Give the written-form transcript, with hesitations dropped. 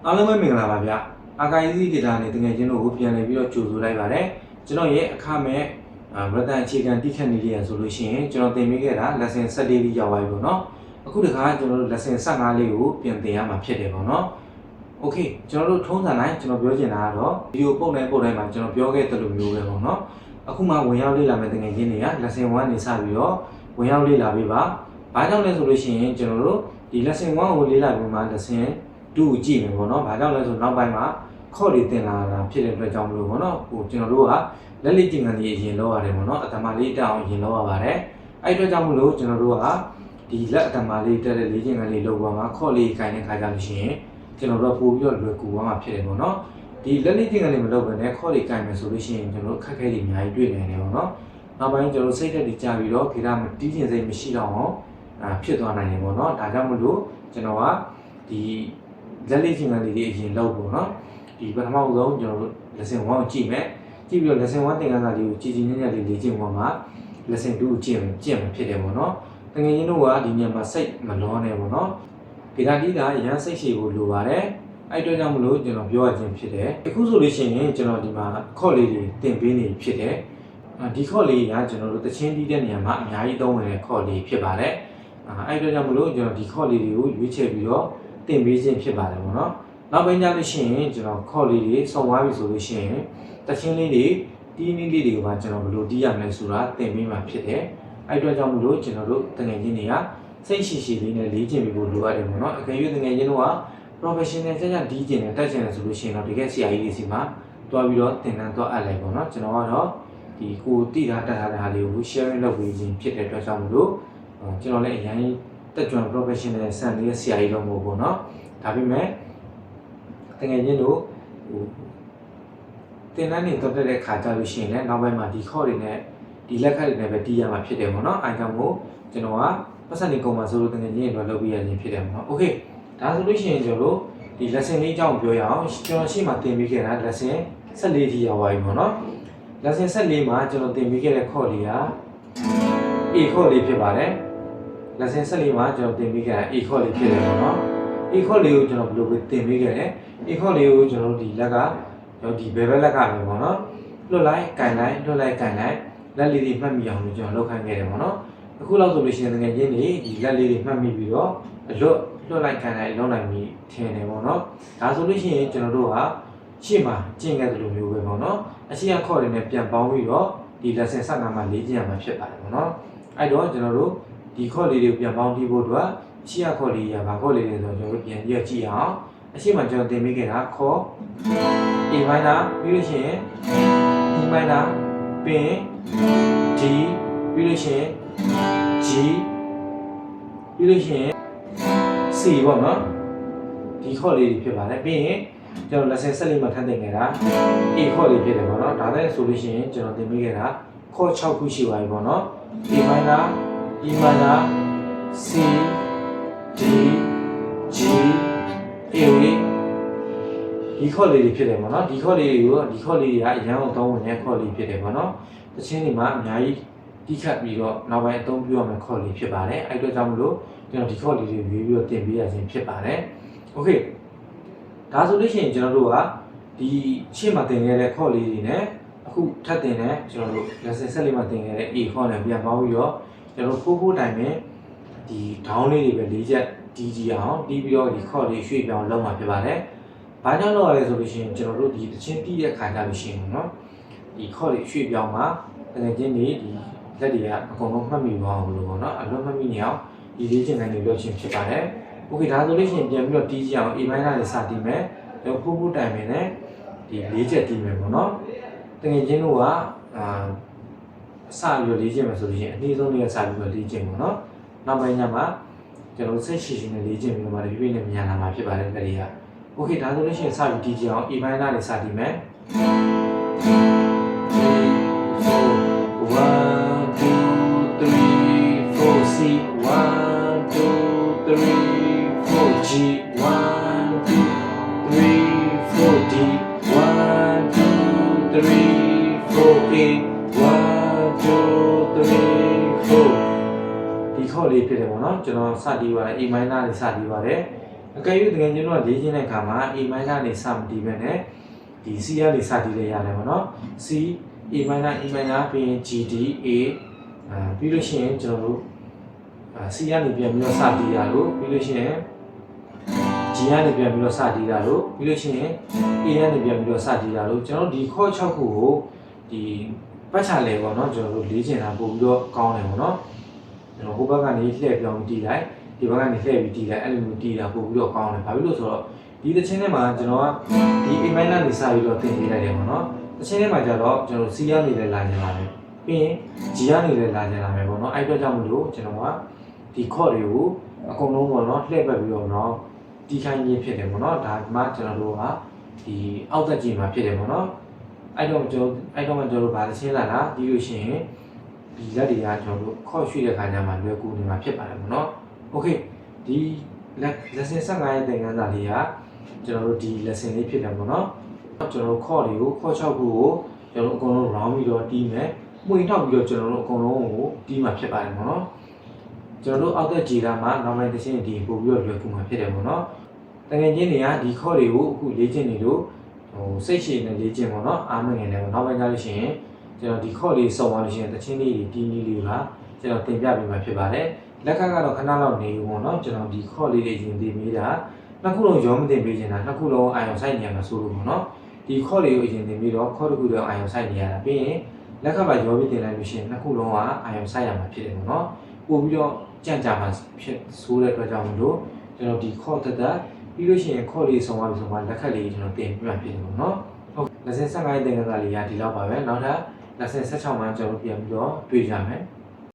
အားလုံးပဲမင်္ဂလာပါဗျအာကာယစီဒေတာနဲ့တကယ်ချင်းတို့ကိုပြန်လည်ပြီးတော့ကြိုဆိုလိုက်ပါတယ်ကျွန်တော်ရဲ့အခမဲ့ဗရဒန်အခြေခံတိခတ်နေရဆိုလို့ရှိရင်ကျွန်တော်သင်ပေးခဲ့တာ lesson 14လေးရောက်သွားပြီပေါ့နော်အခုတခါကျွန်တော်တို့ lesson 15လေးကိုပြန်သင်ရမှာဖြစ်တယ်ပေါ့နော်โอเคကျွန်တော်တို့ထုံးစံတိုင်းကျွန်တော်ပြောချင်တာကတော့ဗီဒီယိုပုတ်တိုင်းမှာကျွန်တော်ပြောခဲ့တဲ့လိုမျိုးပဲပေါ့နော်အခုမှဝင်ရောက်လေ့လာမယ့်တကယ်ချင်းတွေက lesson 1နေစပြီးတော့ဝင်ရောက်လေ့လာပေးပါဘာကြောင့်လဲဆိုလို့ရှိရင်ကျွန်တော်တို့ဒီ lesson 1ကိုလေ့လာပြီးမှ lesson 2ကိုကြည့်မယ်ပေါ့နော်။ဘာကြောင့်လဲဆိုနောက်ပိုင်းမှာခေါ်တွေတင်လာတာဖြစ်တဲ့အတွက်ကြောင့်မလို့ပေါ့နော်။ဟိုကျွန်တော်တို့ကလက်လေးကျင်ကန်လေးအရင်လောက်ရတယ်ပေါ့နော်။အတ္တမလေးတက်အောင်အရင်လောက်ရပါတယ်။အဲ့အတွက်ကြောင့်မလို့ကျွန်တော်တို့ကဒီလက်အတ္တမလေးတက်တဲ့လေးကျင်ကန်လေးလောက်ပါမှာခေါ်လေးခိုင်းတဲ့ခါကြလို့ရှိရင်ကျွန်တော်တို့ပို့ပြီးတော့လွယ်ကူသွားမှာဖြစ်တယ်ပေါ့နော်။ဒီလက်လေးကျင်ကန်လေးမလုပ်ဘဲနဲ့ခေါ်လေးကိုင်မယ်ဆိုလို့ရှိရင်ကျွန်တော်တို့ခက်ခဲတွေအများကြီးတွေ့နေတယ်ပေါ့နော်။နောက်ပိုင်းကျွန်တော်တို့စိတ်သက်တွေကြာပြီးတော့ခေတ္တမတီးကျင်စိတ်မရှိတော့အောင်ဖြစ်သွားနိုင်တယ်ပေါ့နော်။ဒါကြောင့်မလို့ကျွန်တော်ကဒီလက်လေးချင်းကနေလေးအရင်လောက်ပေါ့နော်ဒီပထမဆုံးကျွန်တော်တို့ lesson 1ကိုကြည့်မယ်ကြည့်ပြီးတော့ lesson 1သင်ခန်းစာလေးကိုကြည်ကြည်ညက်ညက်လေးလေ့ကျင့်ပေါ်မှာ lesson 2ကိုကြည့်မှာဖြစ်တယ်ပေါ့နော်တကယ်ချင်းတို့ကဒီညမှာစိတ်မလောနဲ့ပေါ့နော်ဒီကတိကရန်စိတ်ရှည်ဖို့လိုပါတယ်အဲ့အတွက်ကြောင့်မလို့ကျွန်တော်ပြောရခြင်းဖြစ်တယ်အခုဆိုလို့ရှိရင်ကျွန်တော်ဒီမှာခေါ့လေးတွေသင်ပေးနေဖြစ်တယ်ဒီခေါ့လေးကကျွန်တော်တို့တချင်းတီးတဲ့နေရာမှာအများကြီးသုံးဝင်တဲ့ခေါ့လေးဖြစ်ပါတယ်အဲ့အတွက်ကြောင့်မလို့ကျွန်တော်ဒီခေါ့လေးတွေကိုရွေးချယ်ပြီးတော့တင်ပေးခြင်းဖြစ်ပါတယ်ပေါ့နော်နောက်ပိုင်းကျလို့ရှိရင်ကျွန်တော်ခေါ်လေးတွေဆောင်းသွားပြီဆိုလို့ရှိရင်တချင်းလေးတွေတီးနည်းလေးတွေကကျွန်တော်ဘယ်လိုတီးရမလဲဆိုတာတင်ပေးမှာဖြစ်တယ်အဲ့အတွက်ကြောင့်မလို့ကျွန်တော်တို့တငယ်ချင်းတွေကစိတ်ရှိရှိလေးနဲ့လေ့ကျင့်ပြီးဖို့လိုရတယ်ပေါ့နော်အကယ်၍တငယ်ချင်းတို့က professional ကျကျတီးကျင်တယ်တက်ကျင်တယ်ဆိုလို့ရှိရင်တော့တကယ်ဆရာကြီးတွေစီမှာတွားပြီးတော့သင်တန်းတွားအပ်လိုက်ပေါ့နော်ကျွန်တော်ကတော့ဒီကိုတီးထားတတ်ထားတာလေးကို sharing လုပ်ပေးခြင်းဖြစ်တဲ့အတွက်ကြောင့်မလို့ကျွန်တော်လည်းအရင်တက်ကြွ professional ဆန်လေးဆရာကြီးတော့မဟုတ်ဘူးเนาะဒါပေမဲ့တကယ်ချင်းတို့ဟိုတင်တန်းနေတော့တဲ့ခါကြလို့ရှိရင်လည်းနောက်ပိုင်းမှာဒီခေါ်တွေနဲ့ဒီလက်ခတ်တွေနဲ့ပဲတီးရမှာဖြစ်တယ်ပေါ့เนาะအဲကြောင့်မို့ကျွန်တော်ကပတ်စံနေကုန်မှာဆိုလို့တကယ်ချင်းတွေလုပ်ပြရခြင်းဖြစ်တယ်ပေါ့เนาะโอเคဒါဆိုလို့ရှိရင်ကျွန်တော်တို့ဒီ lesson လေးအကြောင်းပြောရအောင်ကျွန်တော်ရှေ့မှာသင်ပေးခဲ့တာ lesson 14ထိရောက်သွားပြီပေါ့เนาะ lesson 14မှာကျွန်တော်သင်ပေးခဲ့တဲ့ခေါ်တွေက A ခေါ်လေးဖြစ်ပါတယ်lesson 14မှာကျွန်တော်သင်ပေးခဲ့တာ A ခေါ်လေးဖြစ်တယ်ပေါ့နော် A ခေါ်လေးကိုကျွန်တော်ဘယ်လိုပဲသင်ပေးခဲ့လဲ A ခေါ်လေးကိုကျွန်တော်ဒီလက်ကကျွန်တော်ဒီဘယ်ဘက်လက်ကပဲပေါ့နော်လွတ်လိုက်ကန်လိုက်လွတ်လိုက်ကန်လိုက်လက်လေးတွေမှတ်မိအောင်လို့ကျွန်တော်လုပ်ခိုင်းခဲ့တယ်ပေါ့နော်အခုလောက်ဆိုလို့ရှိရင်ငယ်ချင်းတွေဒီလက်လေးတွေမှတ်မိပြီးတော့လွတ်လိုက်ကန်လိုက်လုံးနိုင်ပြီထင်တယ်ပေါ့နော်ဒါဆိုလို့ရှိရင်ကျွန်တော်တို့ကရှေ့မှာကျင့်ခဲ့တဲ့လိုမျိုးပဲပေါ့နော်အရှိရခေါ်တွေနဲ့ပြန်ပေါင်းပြီးတော့ဒီ lesson 15မှာလေ့ကျင့်ရမှာဖြစ်ပါတယ်ပေါ့နော်အဲ့တော့ကျွန်တော်တို့ဒီခေါ်လေးတွေကိုပြန်ပေါင်းပြီးဖို့အတွက်အရှိရခေါ်လေးရပါခေါ်လေးတွေဆိုတော့ကျွန်တော်တို့ပြန်ပြီးကြည့်အောင်အရှိမှကျွန်တော်သင်ပေးခဲ့တာခေါ် A minor ပြီးလို့ရှိရင် D minor ပြီးရင် D ပြီးလို့ရှိရင် G ပြီးလို့ရှိရင် C ပေါ့နော်ဒီခေါ်လေးတွေဖြစ်ပါတယ်ပြီးရင်ကျွန်တော် lesson 14မှာထပ်သင်ခဲ့တာ A ခေါ်လေးဖြစ်တယ်ပေါ့နော်ဒါလည်းဆိုလို့ရှိရင်ကျွန်တော်သင်ပေးခဲ့တာခေါ်6ခုရှိပါပြီပေါ့နော် A minor E minor C D G A ဒီခေါ်လေးတွေဖြစ်တယ်ပေါ့နော်ဒီခေါ်လေးတွေကအရန်အောင်သုံးဝင်တဲ့ခေါ်လေးဖြစ်တယ်ပေါ့နော်တချင်းတွေမှာအများကြီးတိခတ်ပြီးတော့နောက်ပိုင်းအသုံးပြုရမယ့်ခေါ်လေးဖြစ်ပါတယ်အဲ့အတွက်ကြောင့်မလို့ကျွန်တော်ဒီခေါ်လေးတွေရွေးပြီးတော့သင်ပေးရခြင်းဖြစ်ပါတယ်โอเคဒါဆိုလို့ရှိရင်ကျွန်တော်တို့ကဒီရှေ့မှာသင်ခဲ့တဲ့ခေါ်လေးတွေနဲ့အခုထပ်သင်တဲ့ကျွန်တော်တို့ lesson 14မှာသင်ခဲ့တဲ့ A ခေါ်နဲ့ပြန်ပေါင်းပြီးတော့ကျွန်တော်ဖိုးတိုင်းနဲ့ဒီ down လေးတွေပဲ၄ချက်တီးကြည့်အောင်တီးပြီးတော့ဒီခေါ့လေးရွှေ့ပြောင်းလုပ်မှာဖြစ်ပါတယ်။ဘာကြောင့်လုပ်ရလဲဆိုလို့ရှိရင်ကျွန်တော်တို့ဒီတချင်းတီးတဲ့ခါကြလို့ရှိရင်เนาะဒီခေါ့လေးရွှေ့ပြောင်းမှာတကယ်ချင်းဒီလက်တွေကအကုန်လုံးမှတ်မိသွားအောင်လို့ပေါ့เนาะအလုံးမှတ်မိနေအောင်ဒီလေးချင်းကနေလုပ်ချင်းဖြစ်ပါတယ်။ Okay ဒါဆိုလို့ရှိရင်ပြန်ပြီးတော့တီးကြည့်အောင် A minor လေးစတီးမယ်။တော့ဖိုးတိုင်းနဲ့ဒီ၄ချက်တီးမယ်ပေါ့เนาะတကယ်ချင်းတို့ကစပြီးတော့လေ့ကျင့်မယ်ဆိုလို့ရှိရင်အနည်းဆုံးလေးစပြီးတော့လေ့ကျင့်ပေါ့နော်နောက်ပိုင်းကျမှကျွန်တော်စိတ်ရှိရှိနဲ့လေ့ကျင့်ပြီးတော့မှဒီပြည့်နဲ့မြန်လာမှာဖြစ်ပါတယ်ကလေးကโอเคဒါဆိုလို့ရှိရင်စပြီးတီးကြအောင် A minor နဲ့စတီးမယ် 1 2 3 4 C 1 2 3 4 G 1 2 3 4 D 1 2 3 4 A 1 2 3 4ဒီခေါ်လေးဖြစ်တယ်ပေါ့နော်ကျွန်တော်စတီးပါတယ် A minor လေးစတီးပါတယ် အကယ်၍တကယ်ကျွန်တော်လေ့ကျင့်တဲ့အခါမှာ A မိုင်းကနေစမတီးပဲနဲ့ဒီ C ကနေစတီးလိုက်ရတယ်ပေါ့နော် C A မိုင်း E မိုင်းပြီးရင် G D A ပြီးလို့ရှိရင်ကျွန်တော်တို့C ကနေပြန်ပြီးတော့စတီးရလို့ပြီးလို့ရှိရင် G ကနေပြန်ပြီးတော့စတီးရလို့ပြီးလို့ရှိရင် A ကနေပြန်ပြီးတော့စတီးရလို့ကျွန်တော်ဒီခေါ်6ခုကိုဒီပတ်ချလဲပေါ့နော်ကျွန်တော်တို့လေ့ကျင့်တာပို့ပြီးတော့ကောင်းတယ်ပေါ့နော်ကျွန်တော်ဟိုဘက်ကနေလှည့်ပြောင်းတီးလိုက်ဒီဘက်ကနေလှည့်ပြီးတီးလိုက်အဲ့လိုမျိုးတီးတာပို့ပြီးတော့ကောင်းတယ်ဘာဖြစ်လို့ဆိုတော့ဒီသချင်းထဲမှာကျွန်တော်ကဒီ A minor နေစပြီးတော့သင်ပေးလိုက်တယ်ပေါ့နော်သချင်းထဲမှာကျတော့ကျွန်တော် C ကနေလည်းလာကြပါမယ်ပြီးရင် G ကနေလည်းလာကြလာမယ်ပေါ့နော်အဲ့အတွက်ကြောင့်မလို့ကျွန်တော်ကဒီခေါ်တွေကိုအကုန်လုံးပေါ့နော်လှည့်ပတ်ပြီးတော့တော့တီးခိုင်းခြင်းဖြစ်တယ်ပေါ့နော်ဒါမှကျွန်တော်တို့ကဒီအောက်သက်ကြီးမှာဖြစ်တယ်ပေါ့နော်အဲ့တော့ကျွန်တော်တို့ဗာသချင်းလာတာပြီးလို့ရှိရင်ဒီလက်တွေကကျွန်တော်တို့ခေါ်ရွှေ့တဲ့ခါကျမှလွယ်ကူနေမှာဖြစ်ပါတယ်ပေါ့နော်โอเคဒီ lesson 15ရဲ့သင်ခန်းစာလေးကကျွန်တော်တို့ဒီ lesson လေးဖြစ်တယ်ပေါ့နော်ကျွန်တော်တို့ခေါ်တွေကိုခေါ်6ခုကိုကျွန်တော်တို့အကုန်လုံး round ပြီးတော့တီးမယ်မှုန်ထောက်ပြီးတော့ကျွန်တော်တို့အကုန်လုံးကိုတီးမှာဖြစ်ပါတယ်ပေါ့နော်ကျွန်တော်တို့အောက်သက်ကြည်တာမှာနောက်ပိုင်းတစ်ချင်းဒီပို့ပြီးတော့လွယ်ကူမှာဖြစ်တယ်ပေါ့နော်တကယ်ချင်းတွေကဒီခေါ်တွေကိုအခုလေ့ကျင့်နေလို့ဟိုစိတ်ရှည်နဲ့လေ့ကျင့်ပေါ့နော်အားမငယ်နဲ့ပေါ့နောက်ပိုင်းကျလို့ရှိရင်ကျွန်တော်ဒီခေါ်လေးစုံသွားလို့ရှိရင်တချင်းလေးတီးနည်းလေးပါကျွန်တော်သင်ပြပေးမှာဖြစ်ပါတယ်လက်ခတ်ကတော့ခဏလောက်နေဘူးပေါ့နော်ကျွန်တော်ဒီခေါ်လေးတွေရင်တင်ပေးတာနှစ်ခုလုံးရောမတင်ပေးချင်တာနှစ်ခုလုံးအာရုံစိုက်နေရမှာဆိုလို့ပေါ့နော်ဒီခေါ်လေးကိုရင်တင်ပြီးတော့ခေါ်တစ်ခုတော့အာရုံစိုက်နေရတာပြီးရင်လက်ခတ်ပါရောပြီးတင်လိုက်လို့ရှိရင်နှစ်ခုလုံးကအာရုံစိုက်ရမှာဖြစ်တယ်ပေါ့နော်ပို့ပြီးတော့ကြံ့ကြာမှာဖြစ်ဆိုးတဲ့အတွက်ကြောင့်မလို့ကျွန်တော်ဒီခေါ်တက်ပြီးလို့ရှိရင်ခေါ်လေးဆုံးသွားပြီဆိုမှလက်ခတ်လေးကျွန်တော်တင်ပြမှာဖြစ်တယ်ပေါ့နော်ဟုတ် lesson 15ရဲ့သင်ခန်းစာလေးကဒီလောက်ပါပဲနောက်ထပ် lesson 16မှာကျွန်တော်ပြန်ပြီးတော့တွေ့ကြမယ်